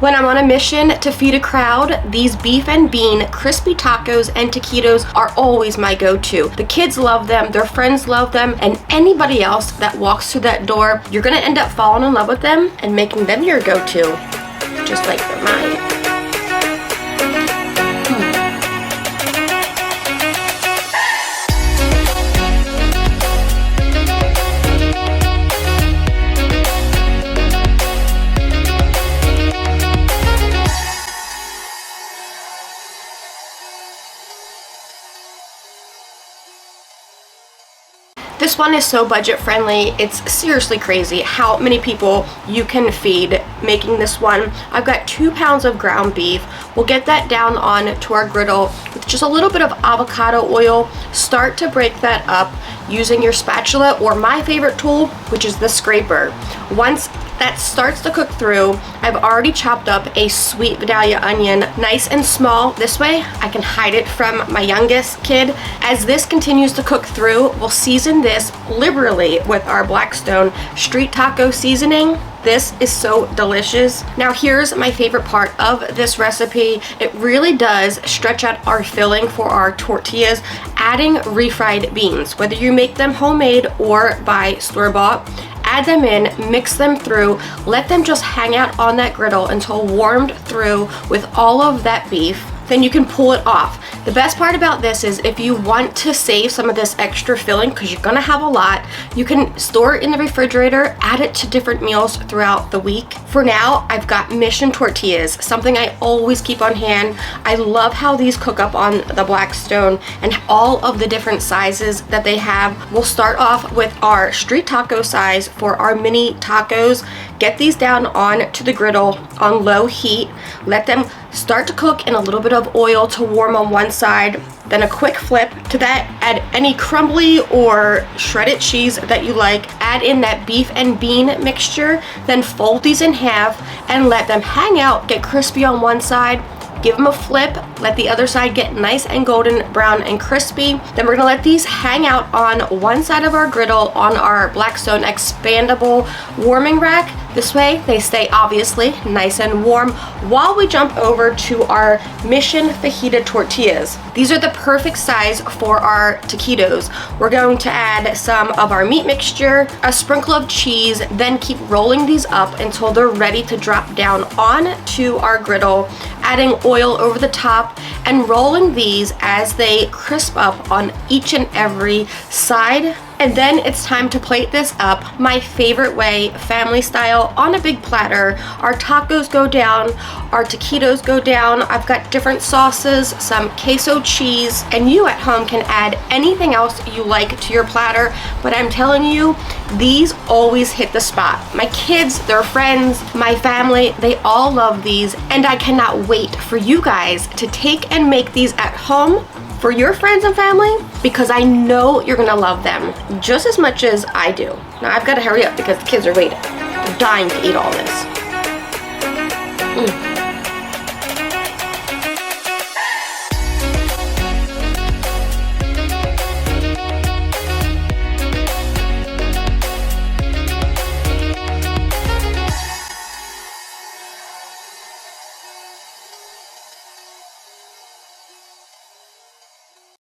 When I'm on a mission to feed a crowd, these beef and bean crispy tacos and taquitos are always my go-to. The kids love them, their friends love them, and anybody else that walks through that door, you're gonna end up falling in love with them and making them your go-to, just like they're mine. This one is so budget friendly. It's seriously crazy how many people you can feed making this one. I've got 2 pounds of ground beef. We'll get that down on to our griddle with just a little bit of avocado oil. Start to break that up using your spatula or my favorite tool, which is the scraper. Once that starts to cook through, I've already chopped up a sweet Vidalia onion, nice and small. This way I can hide it from my youngest kid. As this continues to cook through, we'll season this liberally with our Blackstone Street Taco Seasoning. This is so delicious. Now here's my favorite part of this recipe. It really does stretch out our filling for our tortillas, adding refried beans. Whether you make them homemade or buy store-bought, add them in, mix them through, let them just hang out on that griddle until warmed through with all of that beef. Then you can pull it off. The best part about this is if you want to save some of this extra filling, because you're gonna have a lot, you can store it in the refrigerator, add it to different meals throughout the week. For now, I've got Mission tortillas, something I always keep on hand. I love how these cook up on the Blackstone and all of the different sizes that they have. We'll start off with our street taco size for our mini tacos. Get these down on to the griddle on low heat. Let them start to cook in a little bit of oil to warm on one side, then a quick flip. To that, add any crumbly or shredded cheese that you like. Add in that beef and bean mixture, then fold these in half and let them hang out, get crispy on one side. Give them a flip, let the other side get nice and golden brown and crispy. Then we're gonna let these hang out on one side of our griddle on our Blackstone expandable warming rack. This way they stay obviously nice and warm while we jump over to our Mission fajita tortillas. These are the perfect size for our taquitos. We're going to add some of our meat mixture, a sprinkle of cheese, then keep rolling these up until they're ready to drop down onto our griddle, adding oil over the top and rolling these as they crisp up on each and every side. And then it's time to plate this up my favorite way, family style, on a big platter. Our tacos go down, our taquitos go down. I've got different sauces, some queso cheese, and you at home can add anything else you like to your platter. But I'm telling you, these always hit the spot. My kids, their friends, my family, they all love these. And I cannot wait for you guys to take and make these at home for your friends and family, because I know you're gonna love them just as much as I do. Now I've gotta hurry up because the kids are waiting. They're dying to eat all this.